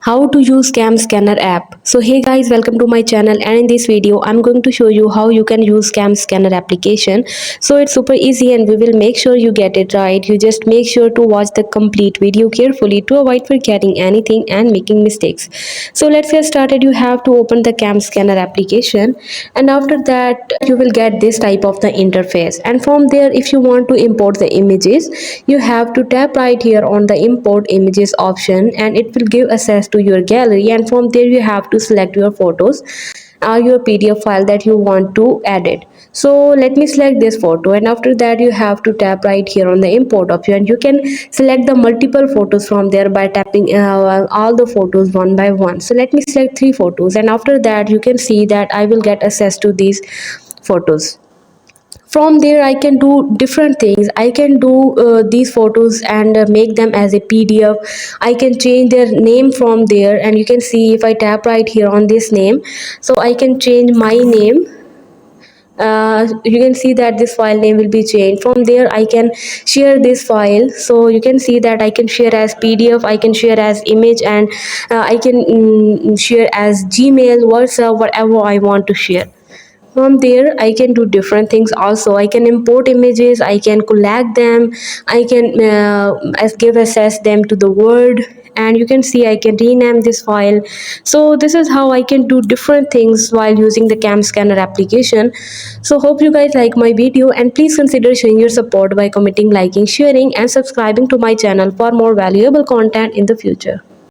How to use cam scanner app. So hey guys, welcome to my channel, and in this video I'm going to show you how you can use cam scanner application. So it's super easy and we will make sure you get it right. You just make sure to watch the complete video carefully to avoid forgetting anything and making mistakes. So let's get started. You have to open the cam scanner application, and after that you will get this type of the interface, and from there if you want to import the images, you have to tap right here on the import images option, and it will give access to your gallery, and from there you have to select your photos or your PDF file that you want to edit. So let me select this photo, and after that you have to tap right here on the import option, and you can select the multiple photos from there by tapping all the photos one by one. So let me select 3 photos, and after that you can see that I will get access to these photos. From there I can do different things. I can do these photos and make them as a PDF. I can change their name from there, and you can see if I tap right here on this name, so I can change my name. You can see that this file name will be changed. From there I can share this file, so you can see that I can share as PDF, I can share as image, and I can share as Gmail, WhatsApp, whatever I want to share. From there I can do different things. Also I can import images, I can collect them, I can give access them to the Word, and you can see I can rename this file. So this is how I can do different things while using the cam scanner application. So hope you guys like my video, and please consider showing your support by commenting, liking, sharing, and subscribing to my channel for more valuable content in the future.